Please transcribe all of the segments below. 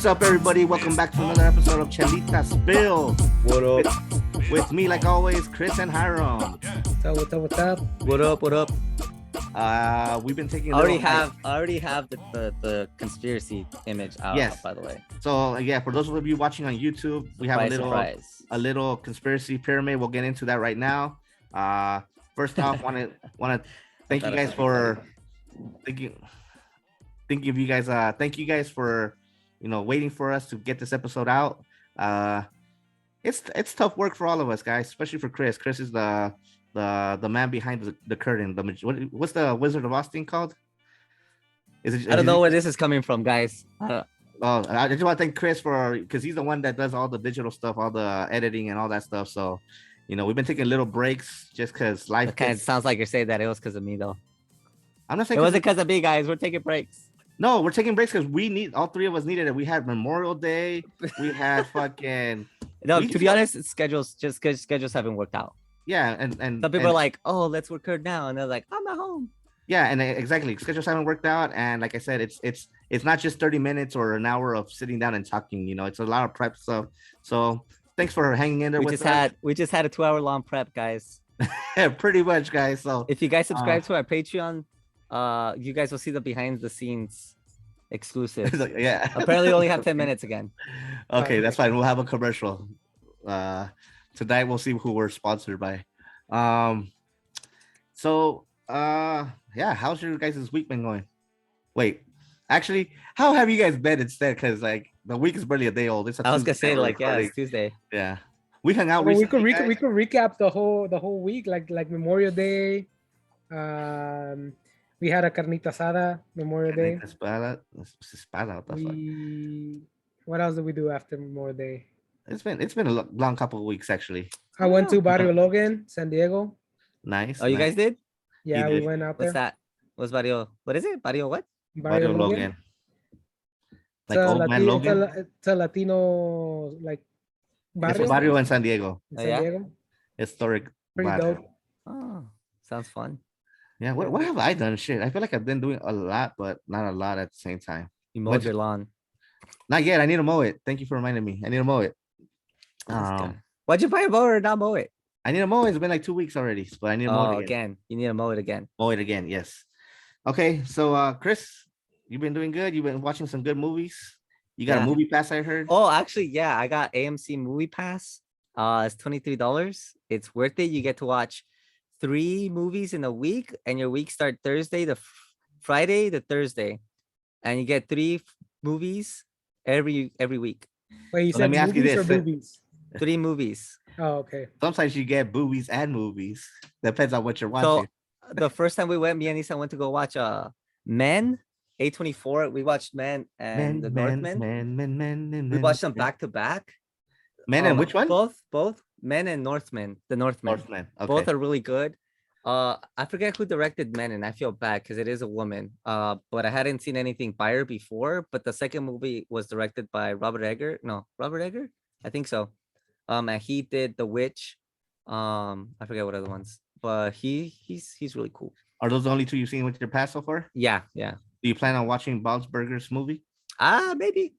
up, everybody? Welcome back to another episode of Chelita Spill. What up? With me, like always, Chris and Hiram. What's up? What up? What up? We've been taking. I already have the conspiracy image out. Yes. By the way. So yeah, for those of you watching on YouTube, we have a little conspiracy pyramid. We'll get into that right now. First off, want to thank you guys for thank you guys for waiting for us to get this episode out. It's tough work for all of us, guys, especially for Chris. Chris is the man behind the curtain. What's the Wizard of Oz thing called? I don't know where this is coming from, guys. I just want to thank Chris because he's the one that does all the digital stuff, all the editing and all that stuff. So, we've been taking little breaks just because life. It kind of sounds like you're saying that it was because of me, though. I'm not saying it wasn't because of me, guys. We're taking breaks. No, we're taking breaks because all three of us needed it. We had Memorial Day. We had fucking. No, to be honest, schedules haven't worked out. Yeah, and some people are like, "Oh, let's record now," and they're like, "I'm at home." Yeah, and exactly, schedules haven't worked out, and like I said, it's not just 30 minutes or an hour of sitting down and talking. It's a lot of prep stuff. So thanks for hanging in there. We just had a 2-hour-long prep, guys. Pretty much, guys. So if you guys subscribe to our Patreon, you guys will see the behind the scenes exclusive. Yeah. Apparently only have 10 minutes again. Okay, that's fine. We'll have a commercial. Tonight we'll see who we're sponsored by. Yeah, how's your guys' week been going? Wait, actually, how have you guys been instead? Because the week is barely a day old. I was gonna say it's Tuesday. Yeah. We hung out. We could recap the whole week, like Memorial Day. We had a carnita asada Memorial Day. What else did we do after Memorial Day? It's been a long couple of weeks actually. I went to Barrio Logan, San Diego. Nice. Oh, you guys did? Yeah, we went out there. What's that? What's Barrio? What is it? Barrio what? Barrio Logan. Like Old Man Logan. It's a Latino barrio. It's a barrio in San Diego. San Diego. Historic. Pretty dope. Oh, sounds fun. Yeah, what have I done? Shit, I feel like I've been doing a lot, but not a lot at the same time. You mowed your lawn? Not yet. I need to mow it. Thank you for reminding me. I need to mow it. Why'd you buy a mower and not mow it? I need to mow it. It's been like 2 weeks already, but I need to mow it again. You need to mow it again. Mow it again, yes. Okay, so Chris, you've been doing good. You've been watching some good movies. You got a movie pass, I heard. Oh, actually, yeah, I got AMC Movie Pass. It's $23. It's worth it. You get to watch 3 movies in a week, and your week start Thursday to Friday to Thursday, and you get 3 movies every week. Wait, you said let me ask you this: 3 movies. Oh, okay. Sometimes you get boobies and movies. Depends on what you're watching. So the first time we went, me and Nisa went to go watch Men, A24. We watched Men and the Northman. We watched them back to back. Men and which one? Both Men and Northman. The Northman. Okay. Both are really good. I forget who directed Men, and I feel bad because it is a woman. But I hadn't seen anything by her before. But the second movie was directed by Robert Egger. No, Robert Egger? I think so. And he did The Witch. I forget what other ones, but he's really cool. Are those the only 2 you've seen with your pass so far? Yeah. Do you plan on watching Bob's Burgers movie? Maybe.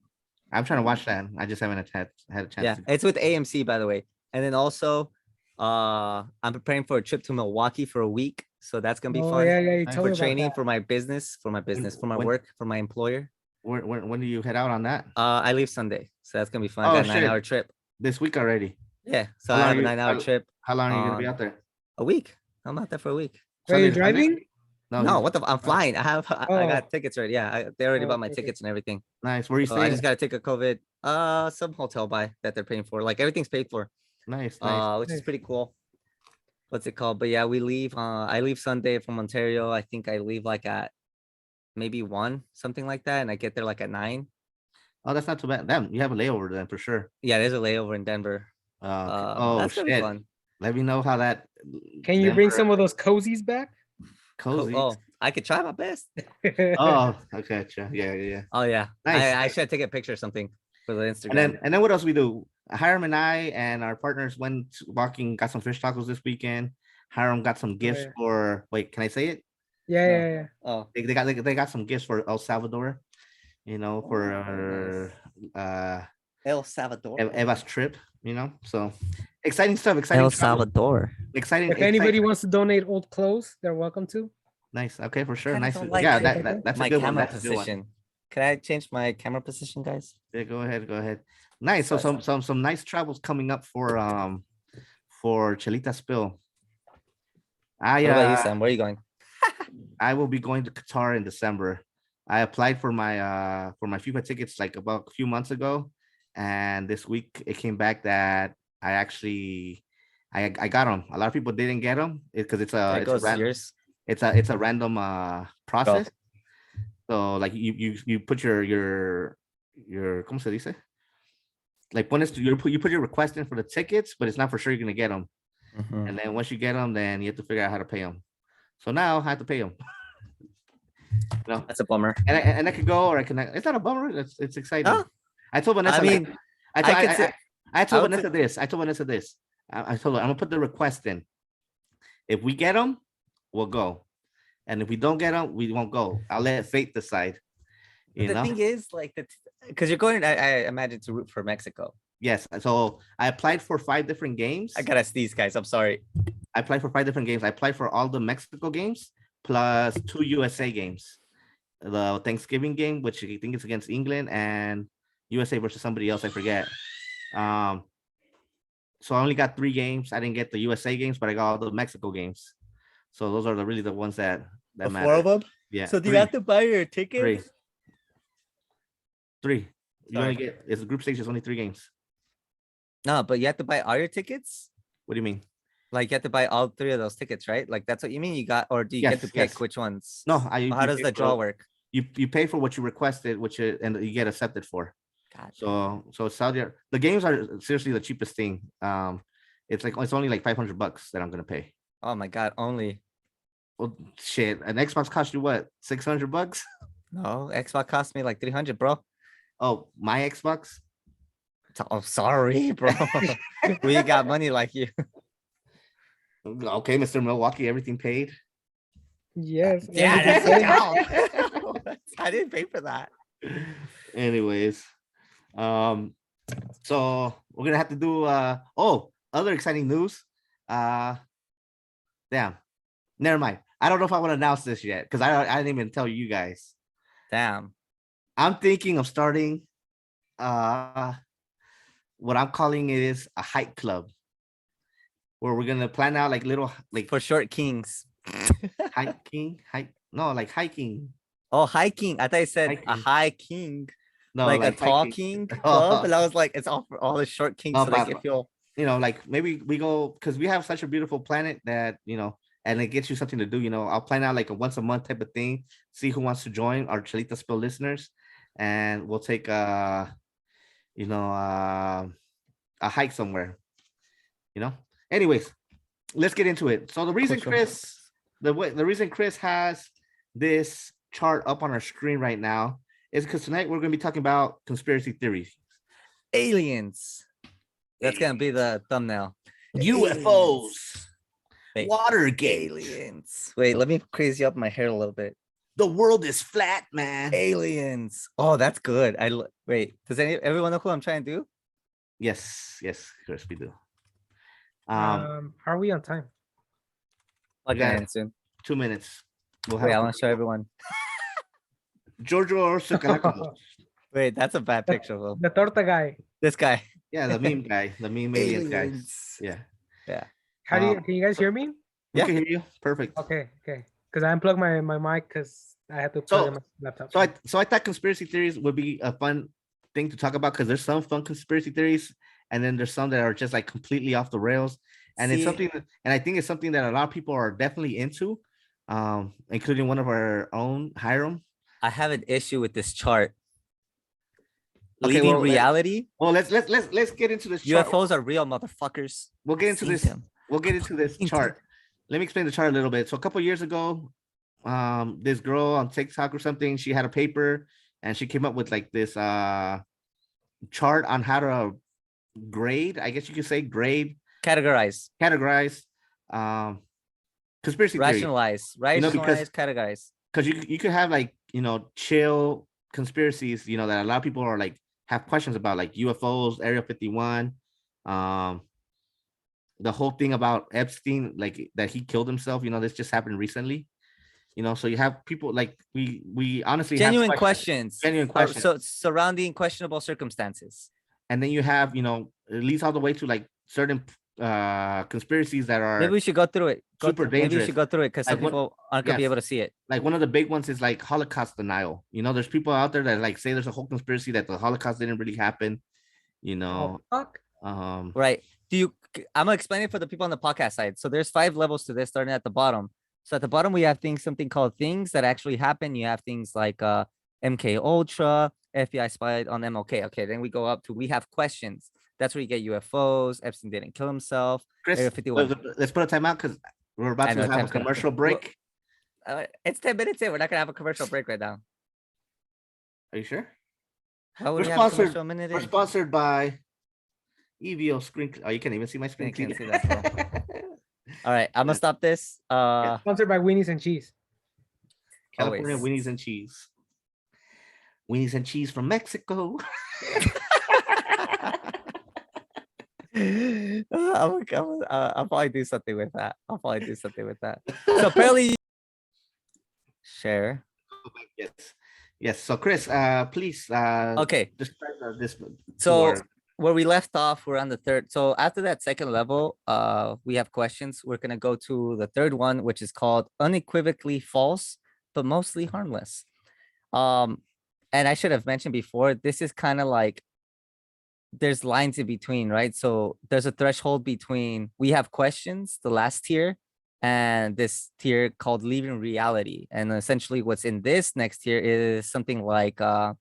I'm trying to watch that. I just haven't had a chance. Yeah, it's with AMC, by the way. And then also, I'm preparing for a trip to Milwaukee for a week, so that's gonna be fun. Yeah. You told me for training about that. for my work, for my employer. When do you head out on that? I leave Sunday, so that's gonna be fun. I got a 9-hour trip. This week already. Yeah, so I have a 9-hour trip. How long are you gonna be out there? A week. I'm out there for a week. Are you driving? No, what the? I'm flying. I got tickets already. Yeah, they already bought my tickets and everything. Nice. Where are you staying? I just gotta take a COVID. Some hotel that they're paying for. Like everything's paid for. Nice. Which is pretty cool. What's it called? But yeah, we leave. I leave Sunday from Ontario. I think I leave at maybe 1, something like that, and I get there at 9. Oh, that's not too bad. Damn, you have a layover then for sure. Yeah, there's a layover in Denver. That's shit. Fun. Let me know how that. Can you bring some of those cozies back? Cozy. Oh, I could try my best. Oh, okay. Yeah. Oh yeah. Nice. I should take a picture or something for the Instagram. And then what else we do? Hiram and I and our partners went walking, got some fish tacos this weekend. Hiram got some gifts for. Wait, can I say it? Yeah. Oh, they got some gifts for El Salvador. for El Salvador. Eva's trip, so exciting stuff, El Salvador. Exciting. If anybody wants to donate old clothes, they're welcome to. Nice. Okay, for sure. Nice. Like Yeah, that's my a good one. camera That's a good one. position. Can I change my camera position, guys? Yeah, go ahead. Nice. So some nice travels coming up for Chelita Spill. What about you, Sam? Where are you going? I will be going to Qatar in December. I applied for my FIFA tickets like about a few months ago, and this week it came back that I actually I got them. A lot of people didn't get them because it's a random process. So like you put your ¿cómo se dice? Like when you put your request in for the tickets, but it's not for sure you're gonna get them. And then once you get them, then you have to figure out how to pay them. So now I have to pay them. That's a bummer. And I could go or I can. It's not a bummer. It's exciting. Oh. I told Vanessa. I told Vanessa this. I told her I'm gonna put the request in. If we get them, we'll go. And if we don't get them, we won't go. I'll let fate decide. The thing is, like, because you're going, I imagine, to root for Mexico. Yes. So I applied for 5 different games. I gotta sneeze, guys. I'm sorry. I applied for 5 different games. I applied for all the Mexico games plus 2 USA games. The Thanksgiving game, which I think is against England, and USA versus somebody else. I forget. So I only got 3 games. I didn't get the USA games, but I got all the Mexico games. So those are really the ones that matter. 4 of them? Yeah. So do you have to buy your tickets? 3. You only get, it's a group stage, there's only 3 games. No, but you have to buy all your tickets? What do you mean? Like you have to buy all 3 of those tickets, right? Like that's what you mean? You got, or do you get to pick which ones? No, how does the draw work? You pay for what you requested, and you get accepted for. God. So Saudi, the games are seriously the cheapest thing. It's only like $500 that I'm gonna pay. Oh my God, only. Well, shit, an Xbox cost you what? $600? No, Xbox cost me like 300, bro. Oh, my Xbox? Oh, sorry, bro. We got money like you. Okay, Mr. Milwaukee, everything paid. Yes. Yeah, I didn't pay for that. Anyways, so we're gonna have to do other exciting news. Damn, never mind. I don't know if I want to announce this yet because I didn't even tell you guys. Damn. I'm thinking of starting what I'm calling it is a hike club, where we're gonna plan out like little for short kings. hiking. Oh, hiking. I thought you said hiking. A high king. No, like a tall king club. And I was like, it's all for all the short kings. No, so they can feel, like maybe we go because we have such a beautiful planet that and it gets you something to do. I'll plan out like a once a month type of thing. See who wants to join our Chelita Spill listeners, and we'll take a hike somewhere. Anyways, let's get into it. So the reason Chris has this chart up on our screen right now is because tonight we're going to be talking about conspiracy theories. Aliens. That's going to be the thumbnail. UFOs. Watergate. Aliens. Wait, let me crazy up my hair a little bit. The world is flat, man. Aliens. Oh, that's good. Wait, does everyone know what I'm trying to do? Yes, Chris, we do. Are we on time? Okay, soon. 2 minutes. Wait, I want to show everyone. Giorgio Wait, that's a bad picture though. The torta guy. This guy. Yeah, the meme guy. The meme aliens guy. Yeah. Can you guys hear me? We can hear you. Perfect. Okay. Because I unplugged my mic because I had to plug in my laptop. So I thought conspiracy theories would be a fun thing to talk about because there's some fun conspiracy theories, and then there's some that are just like completely off the rails. And it's something, and I think it's something that a lot of people are definitely into, including one of our own, Hiram. I have an issue with this chart. Leaving reality. Let's get into this chart. UFOs are real, motherfuckers. We'll get into this. We'll get into this chart. Let me explain the chart a little bit. So a couple of years ago, this girl on TikTok or something, she had a paper and she came up with like this chart on how to grade. I guess you could say grade. Categorize. Conspiracy rationalize, theory. Rationalize, categorize. Because you could have like chill conspiracies, that a lot of people are like have questions about, like UFOs, Area 51, the whole thing about Epstein, like that he killed himself. This just happened recently. So you have people like we honestly genuine have questions. So surrounding questionable circumstances. And then you have, it leads all the way to like certain conspiracies that are, maybe we should go through it. Dangerous. Maybe we should go through it because some people aren't gonna be able to see it. Like one of the big ones is like Holocaust denial. There's people out there that like say there's a whole conspiracy that the Holocaust didn't really happen. Right. I'm gonna explain it for the people on the podcast side. So there's 5 levels to this, starting at the bottom. So at the bottom we have something called things that actually happen. You have things like MK Ultra, FBI spied on MLK. Okay, then we go up to we have questions. That's where you get UFOs. Epstein didn't kill himself. Chris, Area 51. Let's put a timeout because we're about to have a commercial break. It's 10 minutes in. We're not gonna have a commercial break right now. Are you sure? How would we have a commercial minute? We're sponsored by EVO Screen. Oh, you can't even see my screen. Can't see that. All right, I'm gonna stop this. Sponsored by Weenies and Cheese. California Weenies and Cheese. Weenies and cheese from Mexico. I'll probably do something with that. So apparently, share. Yes. So Chris, please. Okay. Describe this. So where we left off, we're on the third. So after that second level, we have questions. We're gonna go to the third one, which is called unequivocally false, but mostly harmless. And I should have mentioned before, this is kind of like there's lines in between, right? So there's a threshold between we have questions, the last tier, and this tier called leaving reality. And essentially what's in this next tier is something like Greta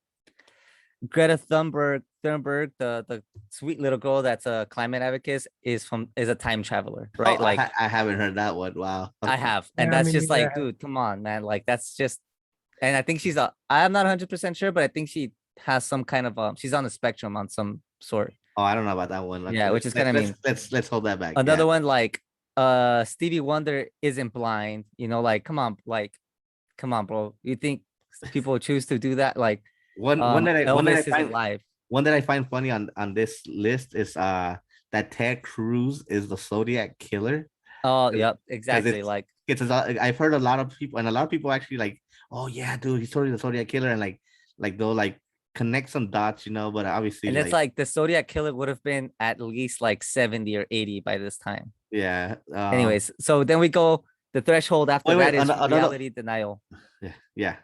Thunberg, the sweet little girl that's a climate advocate, is a time traveler, right? I haven't heard that one. Wow. I have. And that's just like, dude, come on, man. Like that's just, and I think I'm not 100% sure, but I think she has some kind of she's on the spectrum on some sort. Oh, I don't know about that one. Like, yeah, which is kind of mean. Let's hold that back. Another one, like Stevie Wonder isn't blind, like come on, bro. You think people choose to do that? Like one that I find funny on this list is that Ted Cruz is the Zodiac killer. Oh, yep, exactly. Like I've heard a lot of people, and a lot of people actually like, oh yeah, dude, he's totally the Zodiac killer, and like they'll like connect some dots, but obviously, and it's like the Zodiac killer would have been at least like 70 or 80 by this time. Yeah. Anyways, so then we go the threshold after that is reality denial. Yeah.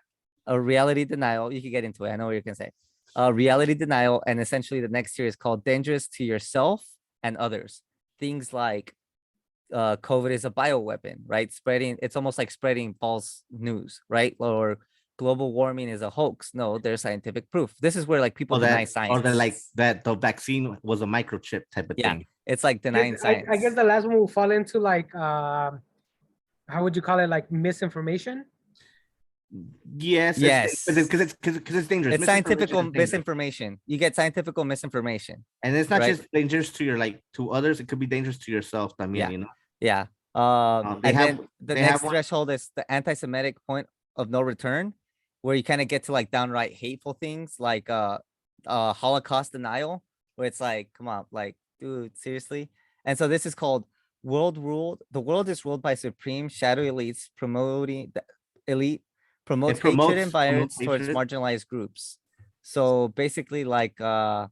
A reality denial. You can get into it. I know what you're gonna say. Reality denial, and essentially the next tier is called dangerous to yourself and others. Things like COVID is a bioweapon, right? It's almost like spreading false news, right? Or global warming is a hoax. No, there's scientific proof. This is where like people deny science. Or then like that the vaccine was a microchip type of thing. It's like denying science. I guess the last one will fall into like how would you call it, like misinformation? Yes. Because it's dangerous. It's scientific misinformation. You get scientific misinformation, and it's not just dangerous to to others. It could be dangerous to yourself. I mean, Yeah. And then the next threshold is the anti-Semitic point of no return, where you kind of get to like downright hateful things like Holocaust denial, where it's like, come on, like, dude, seriously. And so this is called world ruled. The world is ruled by supreme shadow elites promoting hatred and violence towards marginalized groups. So basically, like, Bill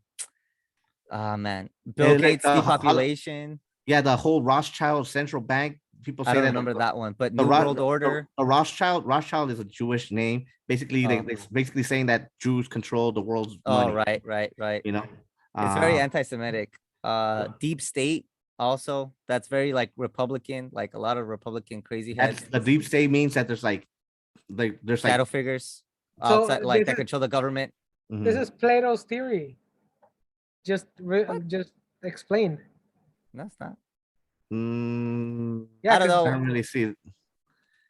Gates depopulation. The whole Rothschild central bank. People say I don't remember that one, but New World Order. The Rothschild is a Jewish name. Basically, they're basically saying that Jews control the world's money. Right. It's very anti-Semitic. Deep state also, that's very like Republican, like a lot of Republican crazy heads. The deep state means that there's shadow figures outside, like that control the government. This is Plato's theory. Just explain. No, it's not. I don't know. I don't really see it.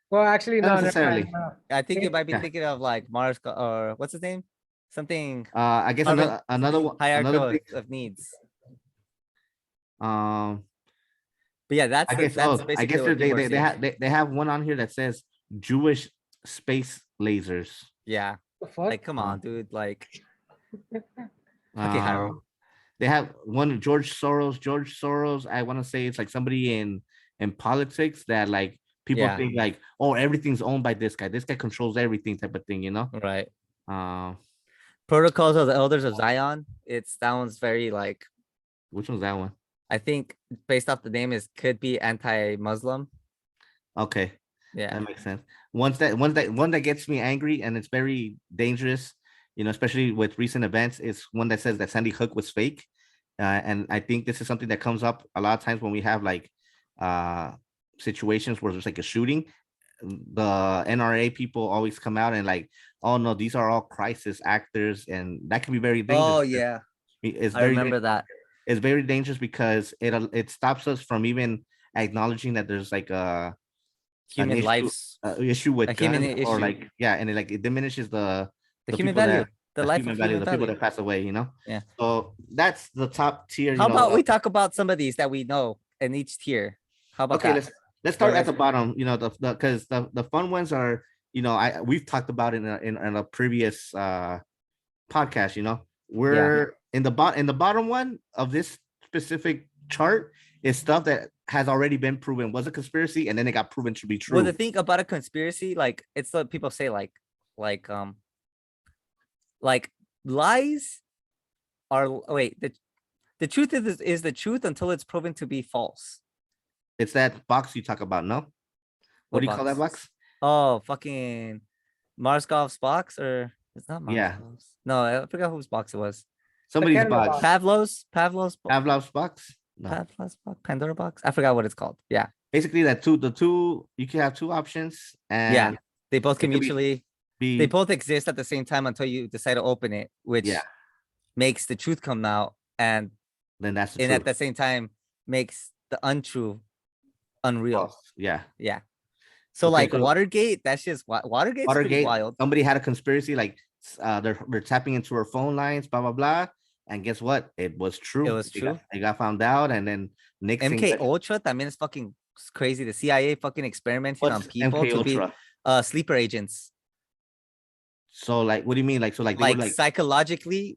Well, actually, not necessarily. I think you might be thinking of like Mars or what's his name? Something. I guess another one. Hierarchy of needs. But yeah, that's. I guess they have one on here that says Jewish space lasers. Yeah. The fuck? Like, come on, dude. Like, okay, Uh, they have one George Soros. George Soros, I want to say it's like somebody in politics that like people think like, oh, everything's owned by this guy. This guy controls everything, type of thing, you know? Right. Uh, Protocols of the Elders of Zion. It sounds very like. Which one's that one? I think based off the name is could be anti-Muslim. Okay. Yeah, that makes sense. One that gets me angry and it's very dangerous, you know, especially with recent events, is one that says that Sandy Hook was fake. And I think this is something that comes up a lot of times when we have like situations where there's like a shooting. The NRA people always come out and like, oh no, these are all crisis actors, and that can be very dangerous. Oh yeah, I remember that. It's very dangerous because it stops us from even acknowledging that there's like a human lives issue with human issue. Or like and it diminishes the human value, the life human value, the people that pass away, you know. Yeah. So that's the top tier. How about we talk about some of these that we know in each tier? How about that? Let's start at the bottom. You know, because the fun ones are, you know, we've talked about it in a previous podcast. You know, we're in the bottom one of this specific chart is stuff that has already been proven was a conspiracy, and then it got proven to be true. Well, the thing about a conspiracy, like it's what people say, like lies are the truth is the truth until it's proven to be false. It's that box you talk about, no? What do you call that box? Oh, fucking Marskov's box, or it's not Marskov's. Yeah. No, I forgot whose box it was. Somebody's box. Pavlov's box. No. Pavlov's box, Pandora box. I forgot what it's called. Yeah. Basically, the two you can have two options, and they both can mutually they both exist at the same time until you decide to open it, which makes the truth come out, and then that's the and truth. at the same time makes the untrue unreal. Yeah. So like Watergate, that's just Watergate's pretty wild. Somebody had a conspiracy, like they're tapping into her phone lines, blah blah blah, and guess what? It was true. It was true. It got found out, and then Nixon. MK Ultra, I mean, it's fucking crazy. The CIA fucking experimenting on people to be sleeper agents. So like, what do you mean? Like, so like, they were like psychologically,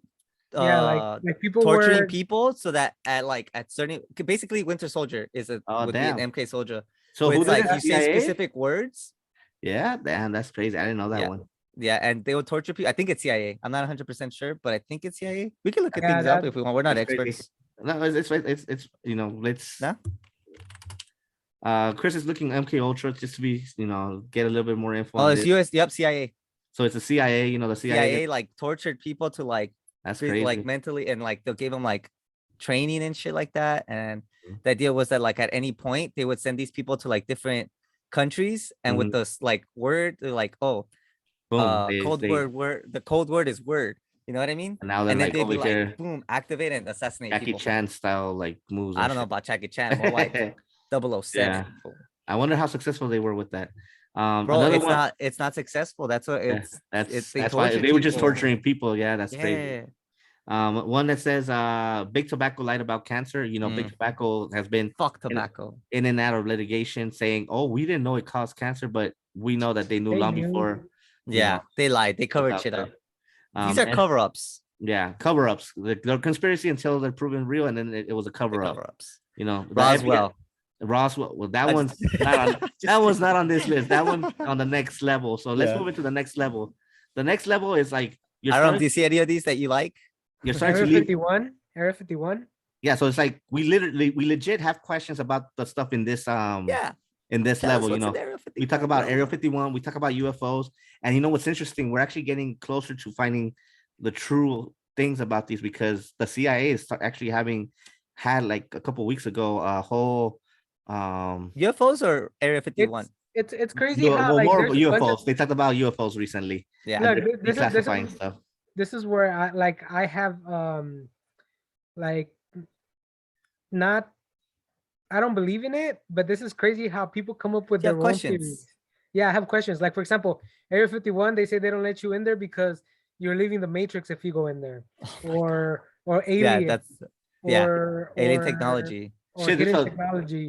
like people torturing people so that at certain, basically Winter Soldier is would be an MK soldier. So it's like you say specific words. Yeah, damn, that's crazy. I didn't know that one. Yeah, and they would torture people. I think it's CIA. I'm not 100% sure, but I think it's CIA. We can look at things up if we want. We're not experts. No, it's you know, let's. Chris is looking MK Ultra just to be, you know, get a little bit more info. Oh, it's US. Yep, CIA. So it's the CIA. You know, the CIA like tortured people to like that's crazy. Like mentally, and like they gave them like training and shit like that. And the idea was that like at any point they would send these people to like different countries, and with this like word, they're like, oh, word. The code word is word. You know what I mean? And now then like, they'd be like, boom, activate and assassinate Jackie people. Chan style like moves. I don't know about Jackie Chan, more like 007. Yeah. I wonder how successful they were with that. Bro, it's not successful. That's what that's why they were just torturing people. Yeah, that's crazy. One that says Big Tobacco lied about cancer. You know, Big Tobacco has been tobacco in and out of litigation saying, oh, we didn't know it caused cancer, but we know that they knew long before. Yeah, they lied. They covered shit up. These are cover-ups. Yeah, cover-ups. They're conspiracy until they're proven real, and then it was a cover-up. Cover-ups. You know, Roswell. Well, that one's not on. That one's not on this list. That one's on the next level. So let's move into the next level. The next level is like. I don't know. Do you see any of these that you like? You're starting Area 51. Area 51. Yeah, so it's like we legit have questions about the stuff in this in this level. You know, we talk about Area 51. We talk about UFOs, and you know what's interesting? We're actually getting closer to finding the true things about these, because the CIA is actually had like a couple weeks ago a whole UFOs or Area 51. It's crazy how like more UFOs. They talked about UFOs recently. Yeah, look, declassifying stuff. This is where I have like not. I don't believe in it, but this is crazy how people come up with their own theories. Yeah, I have questions. Like for example, Area 51, they say they don't let you in there because you're leaving the Matrix if you go in there, or alien. Alien technology. Shit,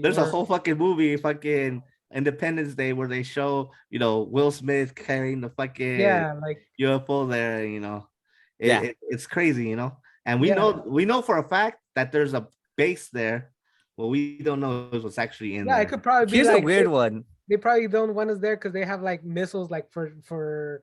there's a whole fucking movie, fucking Independence Day where they show, Will Smith carrying the fucking like UFO there, it's crazy, and we Yeah. know for a fact that there's a base there. What we don't know is what's actually in yeah, there. it could probably be Here's a like weird one. they probably don't want us there because they have like missiles like for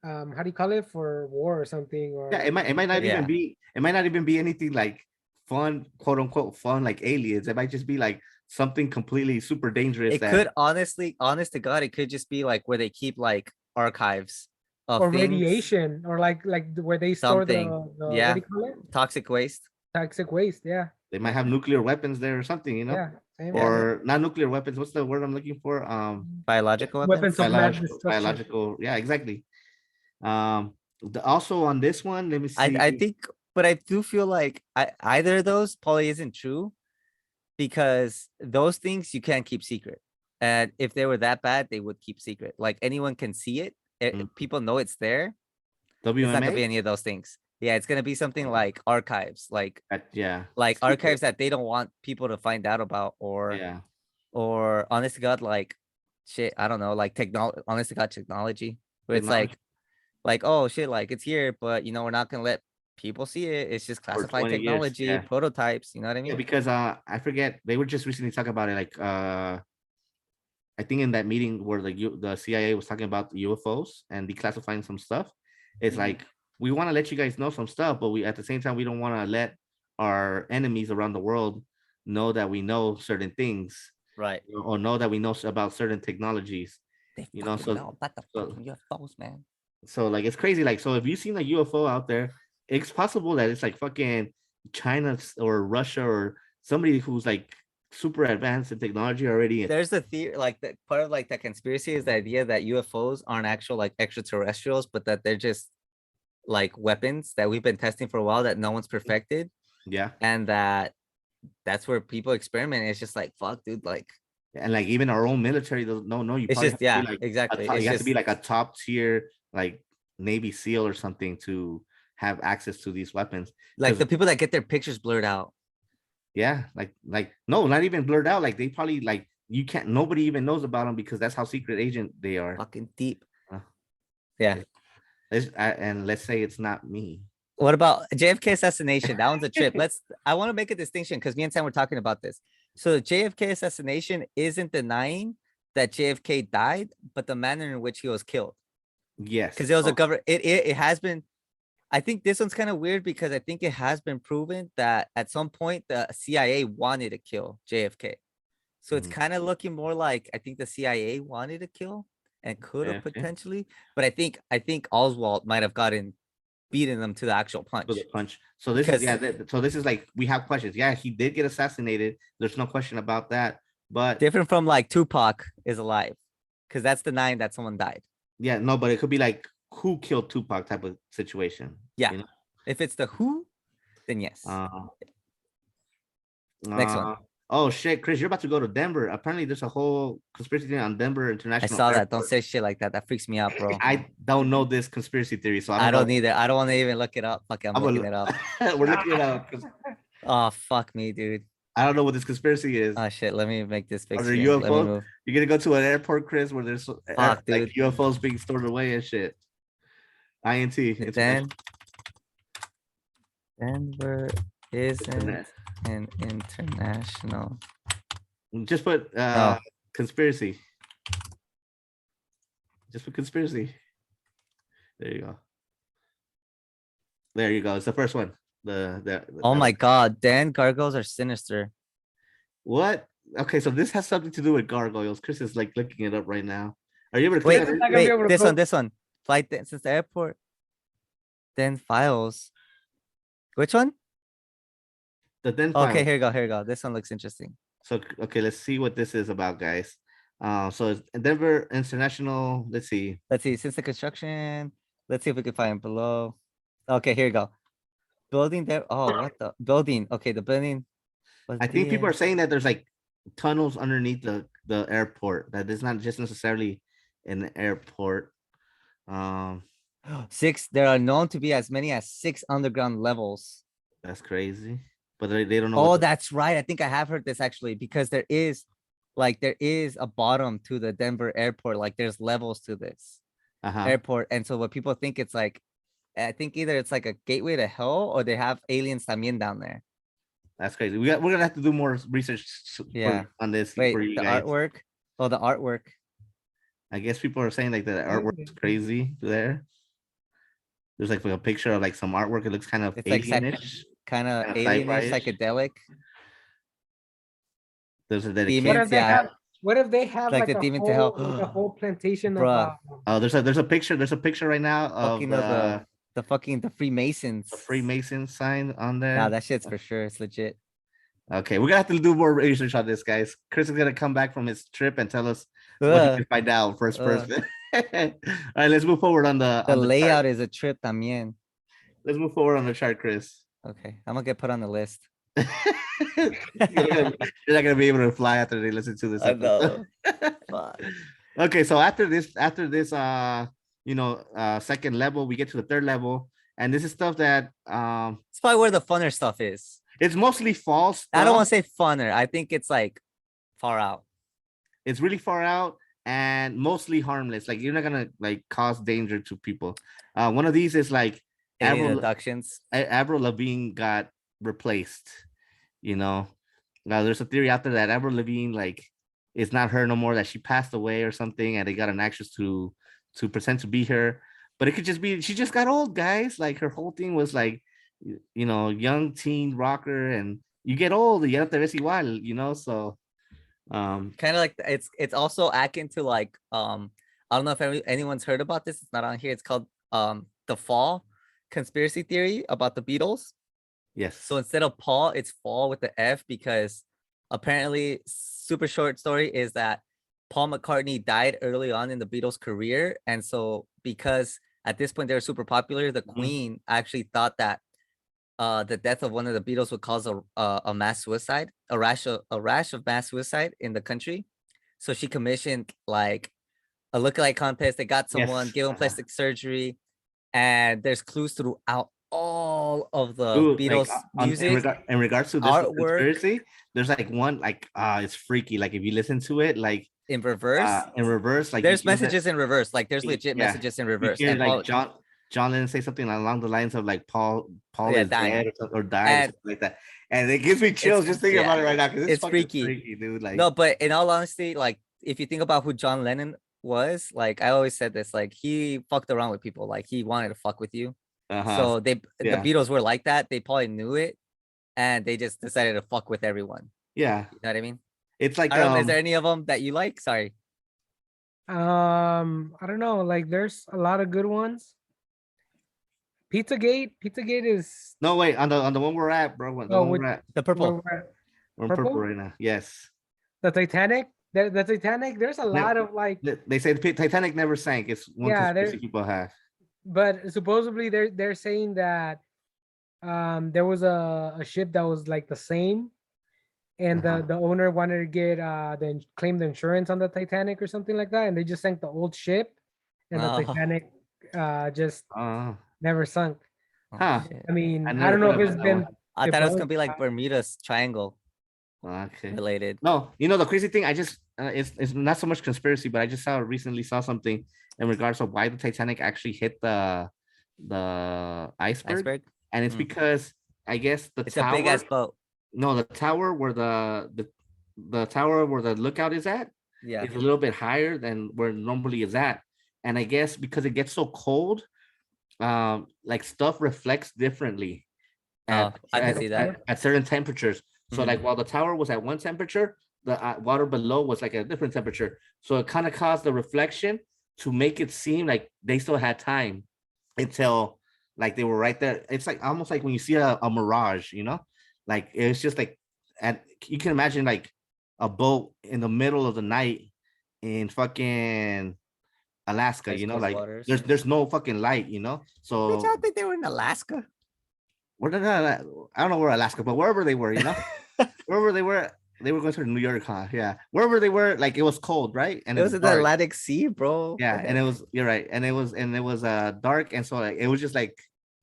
how do you call it, for war or something, or Yeah, it might not Yeah. even be anything like fun, quote unquote fun, like aliens. It might just be like something completely super dangerous. It could honest to God, it could just be like where they keep like archives of or things, radiation, or like where they store the something. what Yeah. do you call it? Toxic waste. Toxic waste. Yeah. They might have nuclear weapons there or something, Yeah. Same. or not nuclear weapons. What's the word I'm looking for? Biological Weapons weapons. of mass destruction. Biological. Yeah, exactly. Also on this one, let me see. I think, but I do feel like either of those probably isn't true, because those things you can't keep secret. And if they were that bad, they would keep secret. Like anyone can see it. People know it's there. WMA? It's not gonna be any of those things. Yeah, it's gonna be something like archives, like yeah, like archives that they don't want people to find out about, or or honest to God, like shit, I don't know, like technology, honest to God technology, where it's like, oh shit, like it's here, but we're not gonna let people see it. It's just classified technology, prototypes, you know what I mean? Yeah, because I forget, they were just recently talking about it, like I think in that meeting where the CIA was talking about the UFOs and declassifying some stuff. It's like, we want to let you guys know some stuff, but we at the same time we don't want to let our enemies around the world know that we know certain things, right? Or know that we know about certain technologies. They know about the UFOs, man. So like it's crazy. Like, so if you've seen a UFO out there, it's possible that it's like fucking China or Russia or somebody who's like super advanced in technology already. There's a theory, like that part of like that conspiracy is the idea that UFOs aren't actual like extraterrestrials, but that they're just like weapons that we've been testing for a while that no one's perfected. Yeah. And that's where people experiment. It's just like, fuck, dude, like, and like even our own military doesn't know. You it's just, yeah, like exactly. You have to be like a top tier like Navy SEAL or something to have access to these weapons. Like the people that get their pictures blurred out. Yeah, like no, not even blurred out. Like they probably like nobody even knows about them because that's how secret agent they are. Fucking deep. Yeah. And let's say it's not me. What about JFK assassination? That one's a trip. I want to make a distinction because me and Sam were talking about this. So the JFK assassination isn't denying that JFK died, but the manner in which he was killed. Yes. Because there was a government. It has been. I think this one's kind of weird because I think it has been proven that at some point the CIA wanted to kill JFK. So it's kind of looking more like I think the CIA wanted to kill and could have potentially, but I think Oswald might have beaten them to the actual punch. So this is so this is like we have questions. Yeah, he did get assassinated. There's no question about that. But different from like Tupac is alive, because that's denying that someone died. Yeah, no, but it could be like who killed Tupac type of situation. Yeah, if it's the who, then yes. Next one. Oh shit, Chris, you're about to go to Denver. Apparently, there's a whole conspiracy theory on Denver International. I saw that. Don't say shit like that. That freaks me out, bro. I don't know this conspiracy theory, so I don't either. I don't want to even look it up. Fuck, I'm looking it up. We're looking it up. Oh fuck me, dude. I don't know what this conspiracy is. Oh shit, let me make this picture. UFO? You're gonna go to an airport, Chris, where there's like UFOs being stored away and shit. INT. Denver isn't an international. Just put conspiracy. Just put conspiracy. There you go. There you go. It's the first one. Oh my god, Dan, gargoyles are sinister. What? Okay, so this has something to do with gargoyles. Chris is like looking it up right now. Are you able to wait, this one. Flight since the airport. Then files. Which one? The then okay, here you go. This one looks interesting. So okay, let's see what this is about, guys. So it's Denver International. Let's see. Since the construction. Let's see if we can find below. Okay, here you go. Building there. Oh, what the building? Okay, the building. I think people are saying that there's like tunnels underneath the airport. That is not just necessarily an airport. 6. There are known to be as many as 6 underground levels. That's crazy. But they don't know. Oh, that's right. I think I have heard this actually, because there is like there is a bottom to the Denver airport. Like there's levels to this airport. And so what people think it's like, I think either it's like a gateway to hell or they have aliens también down there. That's crazy. We're gonna have to do more research on this. Wait, for you the guys. artwork. Oh, the artwork. I guess people are saying like the artwork is crazy there. There's like a picture of like some artwork. It looks kind of alienish, kind of alienish, psychedelic. There's a dedication. What if they have like the demon to hell? Like a whole plantation of oh, there's a picture. There's a picture right now of the Freemasons. The Freemason sign on there. Nah, that shit's for sure. It's legit. Okay, we're gonna have to do more research on this, guys. Chris is gonna come back from his trip and tell us what he can find out first person. All right, let's move forward on the layout chart. is a trip también. Let's move forward on the chart, Chris. Okay, I'm gonna get put on the list. You're not gonna be able to fly after they listen to this. I know. Okay, so after this, second level, we get to the third level, and this is stuff that it's probably where the funner stuff is. It's mostly false stuff. I don't want to say funner. I think it's like far out. It's really far out and mostly harmless. Like you're not gonna like cause danger to people. One of these is like abductions. Avril Lavigne got replaced. Now there's a theory out there that Avril Lavigne like is not her no more, that she passed away or something, and they got an actress to pretend to be her. But it could just be she just got old, guys. Like her whole thing was like, young teen rocker, and you get old, you have to ves igual, so kind of like it's also akin to like I don't know if anyone's heard about this. It's not on here. It's called the Fall conspiracy theory about the Beatles. Yes. So instead of Paul, it's Fall with the F, because apparently, super short story is that Paul McCartney died early on in the Beatles' career, and so because at this point they were super popular, the Queen actually thought that the death of one of the Beatles would cause a mass suicide, a rash of mass suicide in the country. So she commissioned like a lookalike contest. They got someone, gave him plastic surgery, and there's clues throughout all of the Beatles music. In regards to this conspiracy, there's like one it's freaky. Like if you listen to it, like in reverse, like there's messages in reverse. Like there's legit messages in reverse. And like John Lennon say something along the lines of like Paul is dead or died or something like that, and it gives me chills just thinking about it right now, because it's freaky, dude. Like no, but in all honesty, like if you think about who John Lennon was, like I always said this, like he fucked around with people, like he wanted to fuck with you. So the Beatles were like that. They probably knew it, and they just decided to fuck with everyone. Yeah, you know what I mean. It's like I don't know, is there any of them that you like? Sorry. I don't know. Like there's a lot of good ones. Pizzagate is no wait on the one we're at, bro. The purple. We're purple right now. Yes. The Titanic. The Titanic. There's a lot of like. They say the Titanic never sank. It's one conspiracy people have. But supposedly they're saying that there was a ship that was like the same, and the owner wanted to get claim the insurance on the Titanic or something like that, and they just sank the old ship, and the Titanic just never sunk. Huh. I mean, I don't know if it's been. I thought it was gonna be like Bermuda's Triangle. Okay. Related. No, the crazy thing, I just it's not so much conspiracy, but I just recently saw something in regards of why the Titanic actually hit the iceberg. And it's because I guess it's tower, a big ass boat. No, the tower where the tower where the lookout is at, is a little bit higher than where it normally is at. And I guess because it gets so cold, like stuff reflects differently I can see that at certain temperatures. So like while the tower was at one temperature, the water below was like a different temperature. So it kind of caused the reflection to make it seem like they still had time until like they were right there. It's like almost like when you see a mirage, like it's just like, and you can imagine like a boat in the middle of the night in fucking Alaska, like waters. There's no fucking light, So I think they were in Alaska. I don't know where Alaska, but wherever they were, wherever they were going to New York, huh? Yeah, wherever they were, like it was cold, right? And it was in the Atlantic Sea, bro. Yeah, and it was, you're right, and it was dark, and so like it was just like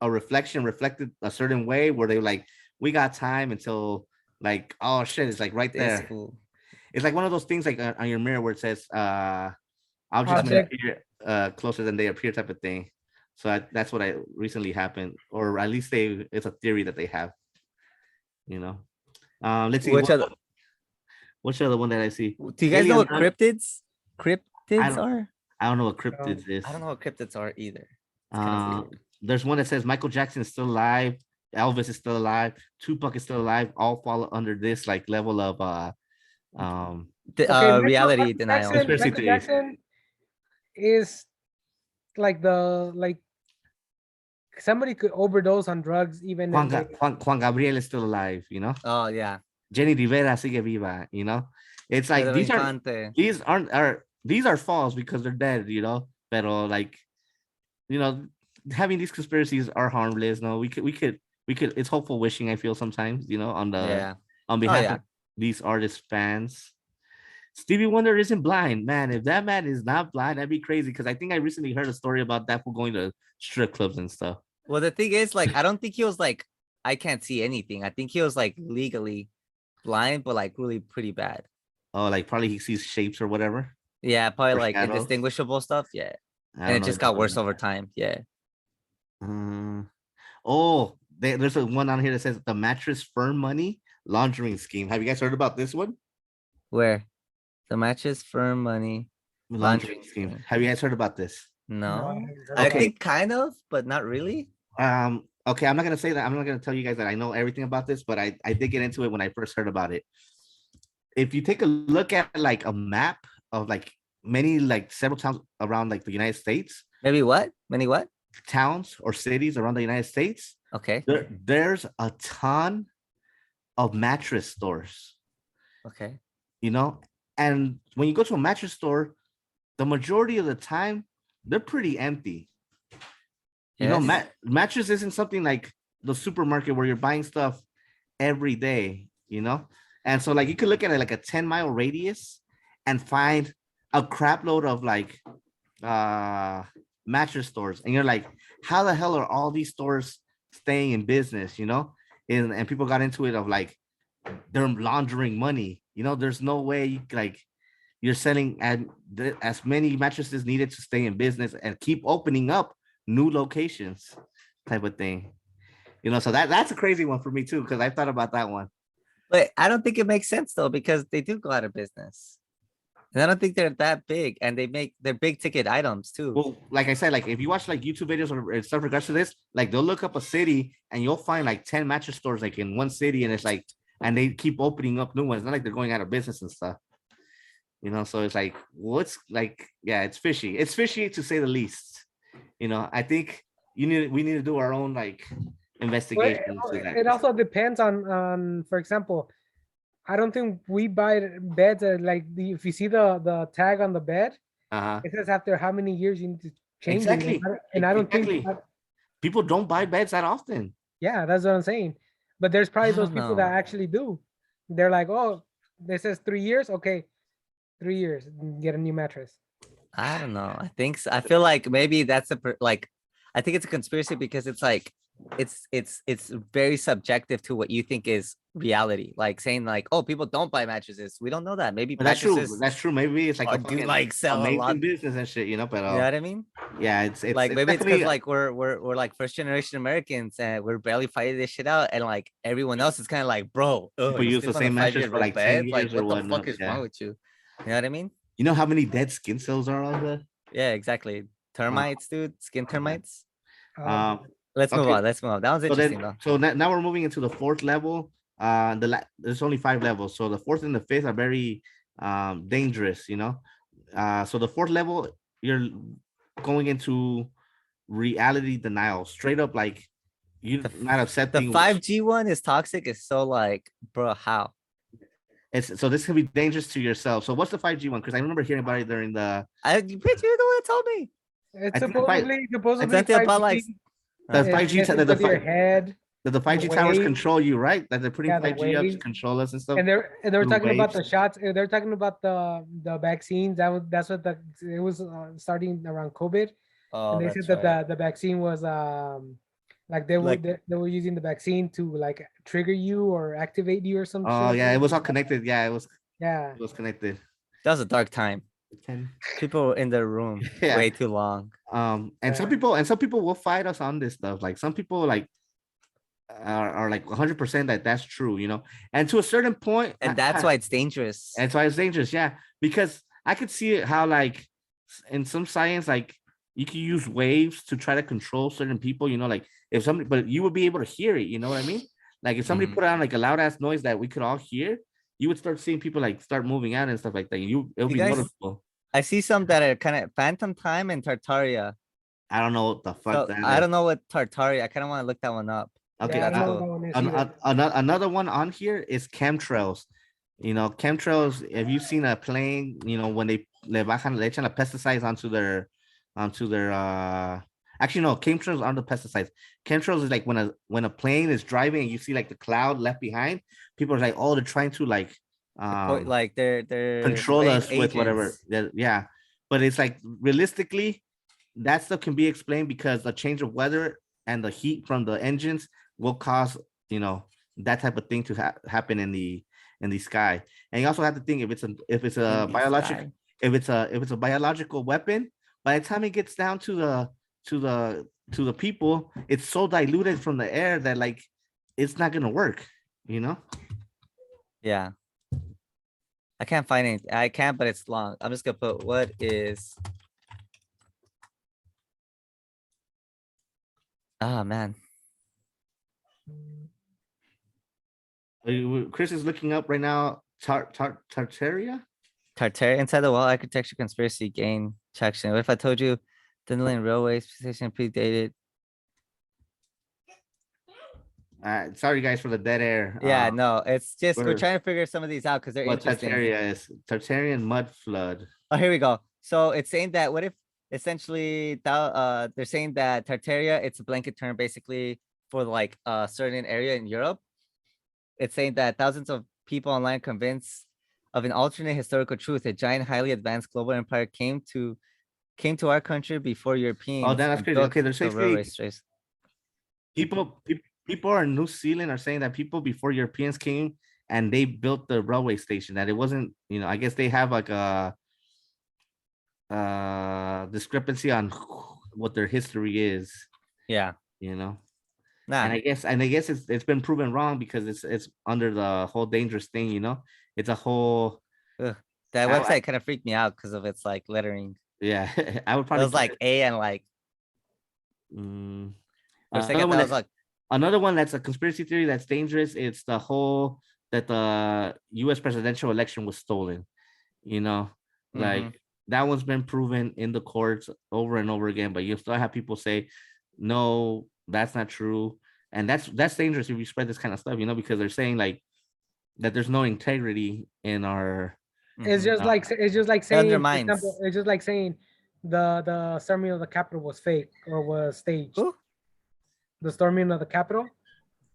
a reflection reflected a certain way where they were like, we got time until like, oh shit, it's like right there. Cool. It's like one of those things like on your mirror where it says objects may appear closer than they appear type of thing. So that's what I recently happened, or at least it's a theory that they have. You know, let's see. What's the other one that I see? Do you guys know what cryptids are? I don't know what cryptids is. I don't know what cryptids are either. There's one that says Michael Jackson is still alive, Elvis is still alive, Tupac is still alive. All fall under this like level of reality denial. Michael Jackson is like somebody could overdose on drugs even. Juan Gabriel is still alive, you know. Oh yeah. Jenny Rivera sigue viva, you know. It's like these are false because they're dead, you know. But like, you know, having these conspiracies are harmless. No, we could. It's hopeful wishing. I feel sometimes, you know, on behalf of these artist fans. Stevie Wonder isn't blind, man. If that man is not blind, that'd be crazy. Because I think I recently heard a story about that for going to strip clubs and stuff. Well, the thing is, like, I don't think he was like, I can't see anything. I think he was like legally blind, but like really pretty bad. Oh, like probably he sees shapes or whatever. Yeah, probably like indistinguishable stuff. Yeah, and it just got worse over time. Yeah. Oh, there's one on here that says the Mattress Firm money laundering scheme. Have you guys heard about this one? Where? The Mattress Firm money laundering scheme. Have you guys heard about this? No. I think kind of, but not really. Okay, I'm not gonna say that. I'm not gonna tell you guys that I know everything about this, but I did get into it when I first heard about it. If you take a look at like a map of like several towns around like the United States. Many what? Towns or cities around the United States. Okay. There's a ton of mattress stores. Okay. You know, and when you go to a mattress store, the majority of the time they're pretty empty. You know, mattress isn't something like the supermarket where you're buying stuff every day, you know? And so like you could look at it like a 10-mile radius and find a crap load of like mattress stores. And you're like, how the hell are all these stores staying in business, you know? And people got into it of like they're laundering money. You know, there's no way you're selling as many mattresses needed to stay in business and keep opening up new locations type of thing. You know, so that's a crazy one for me too, because I thought about that one. But I don't think it makes sense though, because they do go out of business. And I don't think they're that big, and they're big ticket items too. Well, like I said, like if you watch like YouTube videos or stuff regards to this, like they'll look up a city and you'll find like 10 mattress stores like in one city, and it's like, and they keep opening up new ones. It's not like they're going out of business and stuff. You know, so it's like, what's like, yeah, it's fishy. It's fishy to say the least. You know, I think we need to do our own like investigation. It also depends on, for example, I don't think we buy beds like if you see the tag on the bed, it says after how many years you need to change it. And I don't think people don't buy beds that often. Yeah, that's what I'm saying. But there's probably those people that actually do. They're like, oh, this says 3 years. Okay, 3 years, get a new mattress. I don't know. I think so. I feel like maybe that's I think it's a conspiracy because it's like it's very subjective to what you think is reality. Like saying like, oh, people don't buy mattresses. We don't know that. Maybe that's true. That's true. Maybe it's like do like sell a lot business and shit, you know. But you know what I mean? Yeah, it's like maybe it's because like we're like first generation Americans and we're barely fighting this shit out, and like everyone else is kind of like, bro, we use the same mattress for like 10 years. Like what the fuck is wrong with you? You know what I mean? You know how many dead skin cells are on there? Yeah, exactly. Termites, dude. Skin termites. Let's move on. That was interesting though. So now we're moving into the fourth level. There's only 5 levels. So the fourth and the fifth are very dangerous, you know. So the fourth level, you're going into reality denial. Straight up, like you're not accepting. The 5G one is toxic. It's so like, bro, how? So this can be dangerous to yourself. So what's the 5G one? Because I remember hearing about it during the. You're the one that told me. It's supposedly 5G. About like the 5G your head. That the 5G towers control you, right? That they're putting 5G up to control us and stuff. And they were talking about the shots. They're talking about the vaccines. That's what it was starting around COVID. Oh, and they said that the vaccine was like they were using the vaccine to like trigger you or activate you or something. Oh yeah, it was all connected. Yeah, it was. Yeah. It was connected. That was a dark time. 10. People were in their room way too long. And some people will fight us on this stuff. Like some people like are like 100% that that's true, you know. And to a certain point, and that's why it's dangerous. That's why it's dangerous, yeah. Because I could see it how like in some science, like you can use waves to try to control certain people, you know, like if somebody, but you would be able to hear it, you know what I mean? Like if somebody put on like a loud ass noise that we could all hear, you would start seeing people like start moving out and stuff like that. It'll be noticeable. I see some that are kind of Phantom Time and Tartaria. I don't know what the fuck that is. I don't know what Tartaria. I kind of want to look that one up. Okay, another one on here is chemtrails. You know, chemtrails. Have you seen a plane? You know, when they echan pesticides onto their actually no, chemtrails aren't the pesticides. Chemtrails is like when a plane is driving and you see like the cloud left behind. People are like, oh, they're trying to like they're control us with whatever. Yeah, but it's like realistically, that stuff can be explained because the change of weather and the heat from the engines will cause, you know, that type of thing to happen in the sky. And you also have to think if it's a biological weapon, by the time it gets down to the people, it's so diluted from the air that like it's not gonna work, you know. Yeah, I can't find it. I can't, but it's long. I'm just gonna put what is. Oh man. Chris is looking up right now. Tartaria? Tartaria inside the wall architecture conspiracy gain traction. What if I told you the Inland Railway station predated? Sorry guys for the dead air. Yeah, no, it's just we're trying to figure some of these out because they're interesting. Tartaria is Tartarian mud flood. Oh, here we go. So it's saying that what if essentially they're saying that Tartaria, it's a blanket term basically for like a certain area in Europe. It's saying that thousands of people online convinced of an alternate historical truth. A giant, highly advanced global empire came to our country before Europeans. Oh, that's crazy. Okay, there's people are in New Zealand are saying that people before Europeans came and they built the railway station. That it wasn't, you know, I guess they have like a discrepancy on what their history is. Yeah, you know. Nah. And I guess it's been proven wrong because it's under the whole dangerous thing, you know. It's a whole that website kind of freaked me out because of its like lettering. Yeah, I would probably. It was like A and like. Another one that's a conspiracy theory that's dangerous. It's the whole that the U.S. presidential election was stolen. You know, like that one's been proven in the courts over and over again, but you still have people say, no, that's not true. And that's dangerous if you spread this kind of stuff, you know, because they're saying like that there's no integrity in our. It's just like saying, example, it's just like saying the storming of the Capitol was fake or was staged. Ooh. The storming of the Capitol.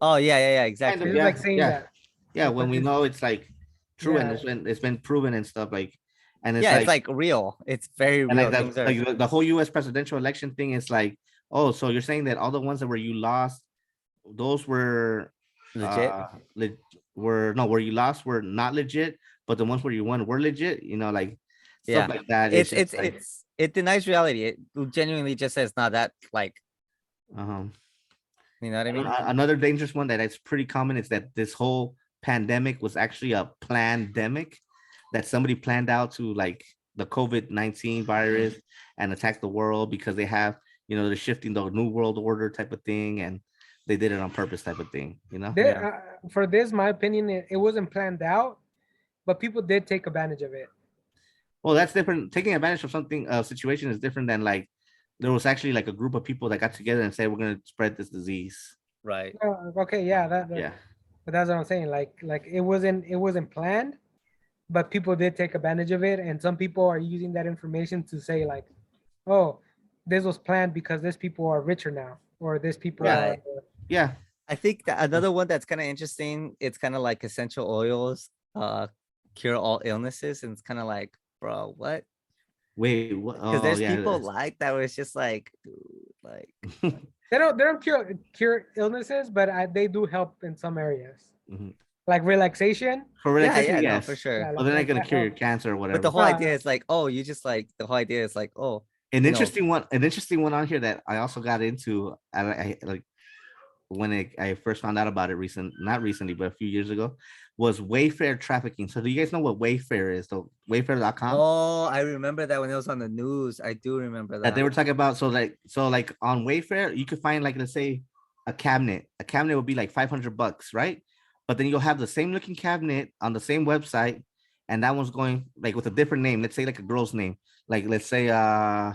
Oh yeah, exactly. It's like saying that. Yeah, when we know it's like true and it's been proven and stuff like. And it's like real. It's very real. Like the whole U.S. presidential election thing is like, oh, so you're saying that all the ones that where you lost, those were legit. Where you lost were not legit, but the ones where you won were legit. You know, like stuff like that. It denies reality. It genuinely just says not that like. You know what I mean? Another dangerous one that is pretty common is that this whole pandemic was actually a pandemic. That somebody planned out to like the COVID-19 virus and attack the world because they have, you know, they're shifting the new world order type of thing and they did it on purpose type of thing, you know? For this, my opinion, it wasn't planned out, but people did take advantage of it. Well, that's different. Taking advantage of something, situation is different than like, there was actually like a group of people that got together and said, we're going to spread this disease. Right. Okay. Yeah. Yeah. But that's what I'm saying. Like it wasn't planned. But people did take advantage of it, and some people are using that information to say like, "Oh, this was planned because these people are richer now, or these people are." Yeah, I think that another one that's kind of interesting. It's kind of like essential oils, cure all illnesses, and it's kind of like, bro, what? Wait, what? Because there's people like that where it's just like, dude, like they don't cure illnesses, but they do help in some areas. Like relaxation? For relaxation, no, yes. for sure. Yeah, But they're not like gonna that cure your helps. cancer or But whatever. the whole idea is like, oh, you just like the whole idea is like, oh, An you know, interesting one on here that I also got into. I like when I first found out about it not recently, but a few years ago, was Wayfair trafficking. So do you guys know what Wayfair is? So Wayfair.com. oh, I remember that when it was on the news. I do remember That they that. were talking about. So like on Wayfair, you could find like, let's say a cabinet. A cabinet would be like $500, right? But then you'll have the same looking cabinet on the same website, and that one's going like with a different name. Let's say like a girl's name. Like let's say I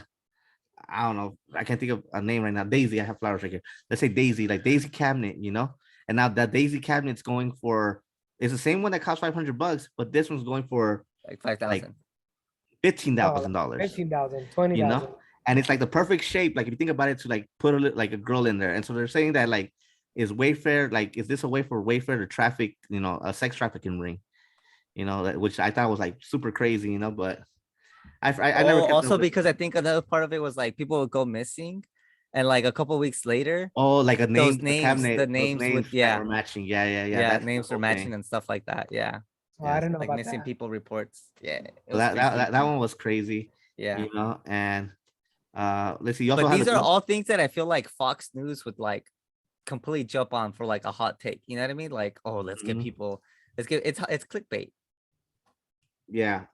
don't know, I can't think of a name right now. Daisy, I have flowers right here. Let's say Daisy, like Daisy cabinet, you know. And now that Daisy cabinet's going for, it's the same one that costs $500, but this one's going for like 5,000, $15,000, 15,000, 20,000. you know. And it's like the perfect shape. Like if you think about it, to like put like a girl in there. And so they're saying that like, is Wayfair, like, is this a way for Wayfair to traffic, you know, a sex trafficking ring, you know, which I thought was like super crazy, you know, but I never also because I think another part of it was like people would go missing, and like a couple weeks later, like a name, the names would were matching. Yeah. Names were matching and stuff like that. Yeah. Oh, I don't know like about missing that. people reports. Yeah. That one was crazy. Yeah. You know, and let's see. You also but these are all things that I feel like Fox News would like completely jump on for like a hot take. You know what I mean? Like, oh, let's get people. It's clickbait. Yeah.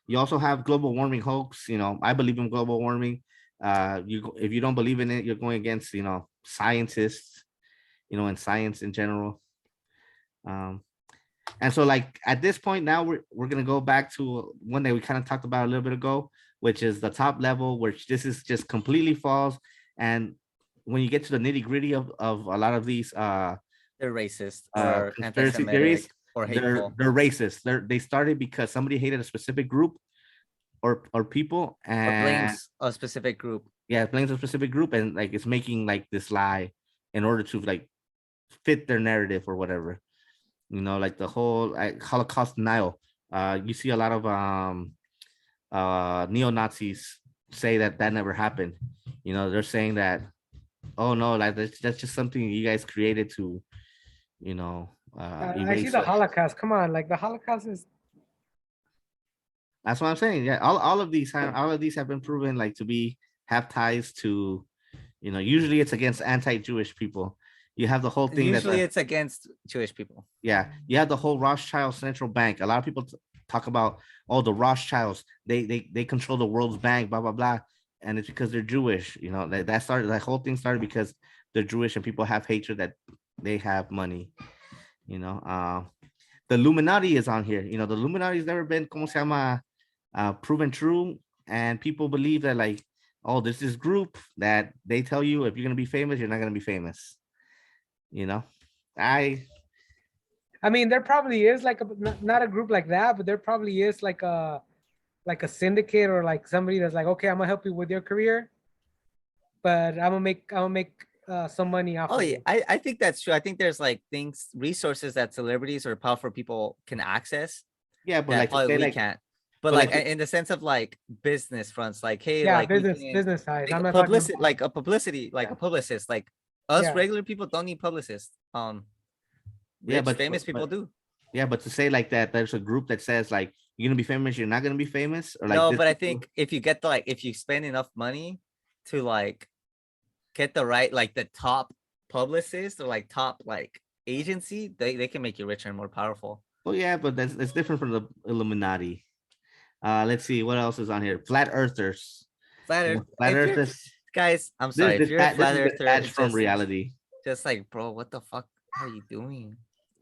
You also have global warming hoax. You know, I believe in global warming. If you don't believe in it, you're going against, you know, scientists, you know, and science in general. And so like at this point now we're gonna go back to one that we kind of talked about a little bit ago, which is the top level, which this is just completely false. And when you get to the nitty gritty of a lot of these they're racist or conspiracy theories or hateful. They're racist. They started because somebody hated a specific group or people and or blames a specific group. Yeah, blames a specific group, and like it's making like this lie in order to like fit their narrative or whatever. You know, like the whole Holocaust denial. You see a lot of neo-Nazis say that never happened. You know, they're saying that, oh no, like that's just something you guys created to, you know, I see the Holocaust. Come on, like the Holocaust is. That's what I'm saying. Yeah, all of these have been proven like to have ties to, you know, usually it's against anti-Jewish people. You have the whole thing. Usually it's against Jewish people. Yeah, you have the whole Rothschild central bank. A lot of people talk about, oh, the Rothschilds, they control the world's bank, blah blah blah, and it's because they're Jewish. You know, that whole thing started because they're Jewish and people have hatred that they have money. You know, the Illuminati is on here. You know, the Illuminati has never been como se llama, proven true, and people believe that like, oh, there's this group that they tell you if you're gonna be famous, you're not gonna be famous. You know, I mean, there probably is like not a group like that, but there probably is like a syndicate or like somebody that's like, okay, I'm gonna help you with your career, but I'm gonna make some money off. Oh yeah, I think that's true. I think there's like resources that celebrities or powerful people can access. Yeah, but like we can't. But like in the sense of like business fronts, like hey, yeah, like business side. I'm not publicity, like a publicity, like a publicist, like us regular people don't need publicists. But famous people do. Yeah, but to say like that, there's a group that says like you're gonna be famous, you're not gonna be famous, or like no. But I think if you get if you spend enough money to like get the right, like the top publicist or like top like agency, they can make you richer and more powerful. Oh yeah, but it's different from the Illuminati. Let's see what else is on here. Flat Earthers. Flat Earthers. Guys, I'm sorry. If you're a flat earther, from reality. Just like, bro, what the fuck are you doing?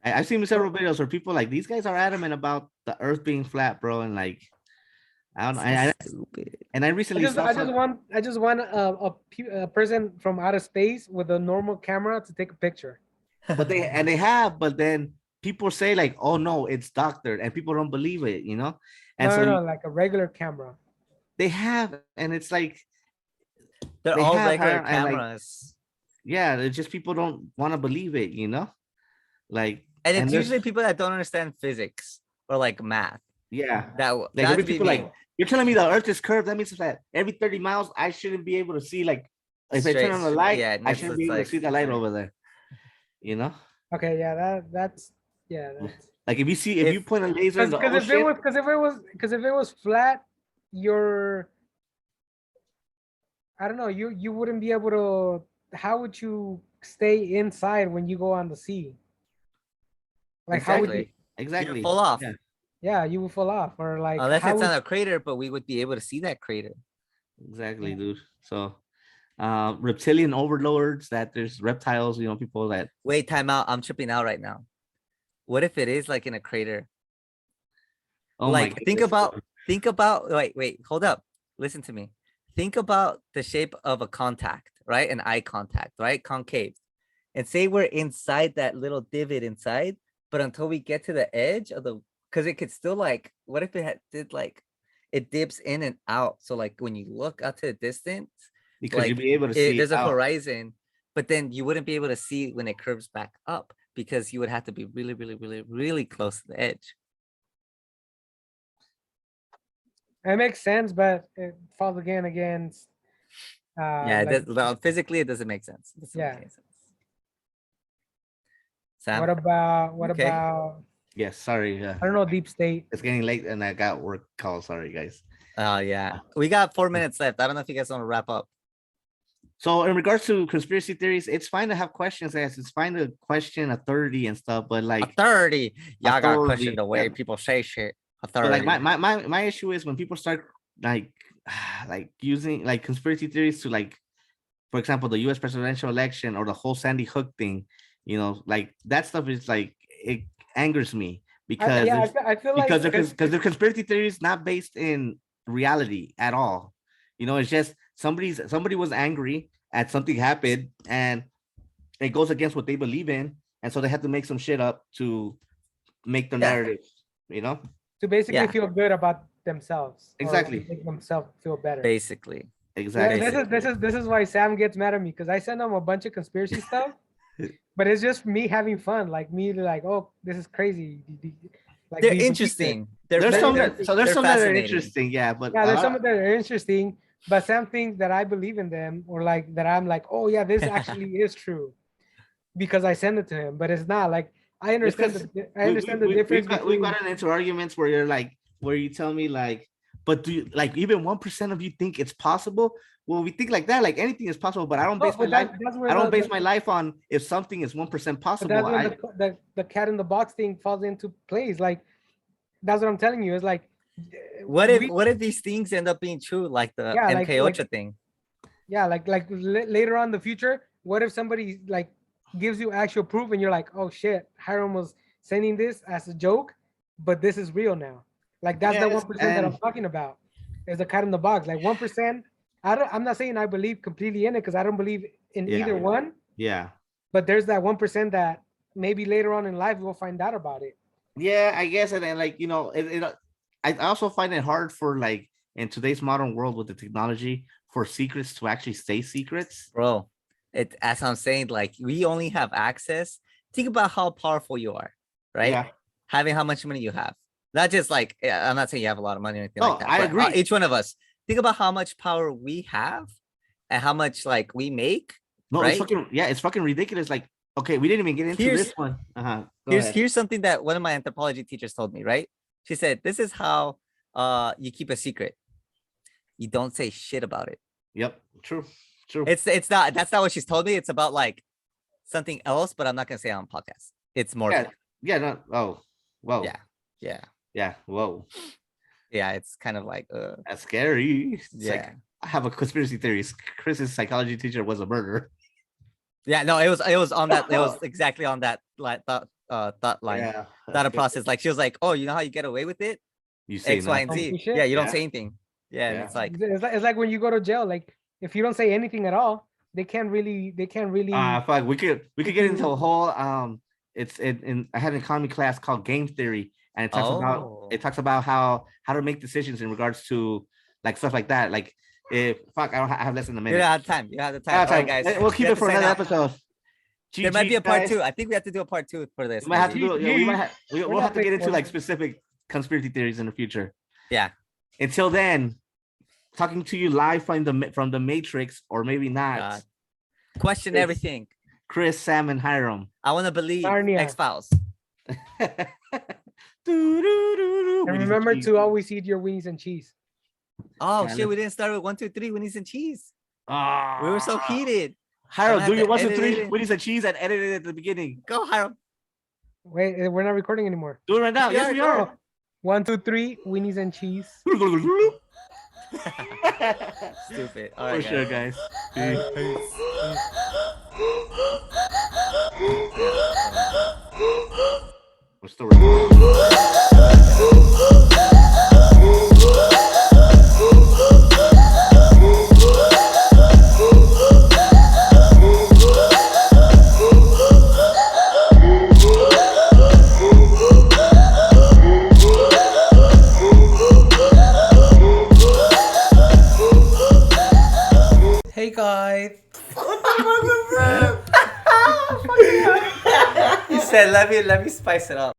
I've seen several videos where people like these guys are adamant about the Earth being flat, bro, and like I don't know. And I recently I just want a person from outer space with a normal camera to take a picture. But but then people say like, oh no, it's doctored, and people don't believe it, you know. And no, like a regular camera. They have, and it's like they're all regular cameras. Like, yeah, it's just people don't want to believe it, you know. Like, and it's usually people that don't understand physics or like math. Yeah, that people like, you're telling me the Earth is curved. That means that every 30 miles I shouldn't be able to see, like if I turn on the light, I shouldn't be able to see the light over there. You know? Okay, yeah, that's Yeah. Like if you point a laser in the Because if it was flat, I don't know, you wouldn't be able to. How would you stay inside when you go on the sea? Like how would you? Exactly. Fall off. Yeah, you would fall off, or like unless it's on a crater, but we would be able to see that crater. Exactly, dude. So, reptilian overlords. That there's reptiles. You know, people that. Wait, time out. I'm tripping out right now. What if it is like in a crater? Oh like, think about. Wait, hold up. Listen to me. Think about the shape of a contact, right? An eye contact, right? Concave. And say we're inside that little divot inside, but until we get to the edge of the, because it could still like, what if it did like, it dips in and out. So like when you look out to the distance, because like, you'll be able to see there's a horizon, but then you wouldn't be able to see when it curves back up because you would have to be really, really, really, really close to the edge. It makes sense, but it falls again against. Yeah, like, physically it doesn't make sense. Yeah. Make sense. Sam? What about? Yes, sorry. I don't know, deep state. It's getting late and I got work call. Sorry, guys. Oh, yeah. We got 4 minutes left. I don't know if you guys want to wrap up. So in regards to conspiracy theories, it's fine to have questions, guys. It's fine to question authority and stuff, but like authority. Y'all got to question the way people say shit. Authority. But like my issue is when people start like using like conspiracy theories to like, for example, the US presidential election or the whole Sandy Hook thing, you know, like that stuff is like, it angers me because I feel like because the conspiracy theory is not based in reality at all. You know, it's just somebody was angry at something happened and it goes against what they believe in, and so they have to make some shit up to make the narrative, you know, to basically feel good about themselves. Exactly. Make themselves feel better. Basically. Exactly. Yeah, this is why Sam gets mad at me, because I send him a bunch of conspiracy stuff, but it's just me having fun. Like me, like, oh, this is crazy. Like, they're interesting. There's some that are interesting, yeah. But there's some that are interesting. But Sam thinks that I believe in them, or like that I'm like, oh yeah, this actually is true, because I send it to him. But it's not. Like I understand the difference. We've gotten into arguments where you're like, where you tell me like, but do you like even 1% of you think it's possible? Well, we think like that, like anything is possible, but I don't base my life on if something is 1% possible. That's when the cat in the box thing falls into place. Like that's what I'm telling you. It's like, what if these things end up being true, like the MK Ultra thing? Yeah, like later on in the future, what if somebody like gives you actual proof and you're like, oh shit, Hiram was sending this as a joke, but this is real now. Like that's the 1% that I'm talking about. There's a cat in the box. Like 1%. I'm not saying I believe completely in it, because I don't believe in either one. Yeah. But there's that 1% that maybe later on in life we'll find out about it. Yeah, I guess. And then like, you know, I also find it hard for like in today's modern world with the technology for secrets to actually stay secrets. Bro, as I'm saying, like we only have access. Think about how powerful you are, right? Yeah. Having how much money you have. Not just like, I'm not saying you have a lot of money or anything like that. I agree. Each one of us, think about how much power we have and how much like we make. No, right? It's fucking ridiculous. Like, okay, we didn't even get into this one. Here's something that one of my anthropology teachers told me, right? She said, this is how you keep a secret. You don't say shit about it. Yep. True. That's not what she's told me. It's about like something else, but I'm not going to say it on podcast. It's more. Yeah. No. Oh, whoa. Yeah. Whoa. Yeah. It's kind of like, that's scary. Yeah. Like, I have a conspiracy theory. Chris's psychology teacher was a murderer. Yeah, no, it was on that. It was exactly on that thought line, thought process. Like she was like, "Oh, you know how you get away with it? You say X, Y, and Z. Yeah, you don't say anything. Yeah, and it's like when you go to jail. Like if you don't say anything at all, they can't really. Fuck. We could get into a whole I had an economy class called game theory, and it talks about how to make decisions in regards to like stuff like that. Like I have less than a minute. You don't have time. All right, guys. We'll keep it for another episode. There might be a part 2. I think we have to do a part 2 for this. We might have to do. We'll have to get into like specific conspiracy theories in the future. Yeah. Until then, talking to you live from the Matrix, or maybe not. Question everything. Chris, Sam, and Hiram. I want to believe X-Files. And remember to always eat your wings and cheese. Oh shit, we didn't start with 1, 2, 3 Winnie's and cheese. We were so heated. Harold, do your 1, 2, 3 Winnie's and cheese and edit it at the beginning. Go, Harold. Wait, we're not recording anymore. Do it right now. Yes, we are. 1, 2, 3 Winnie's and cheese. Stupid. All right, for sure, guys. Peace. We're still recording. Hey guys. He said, let me spice it up.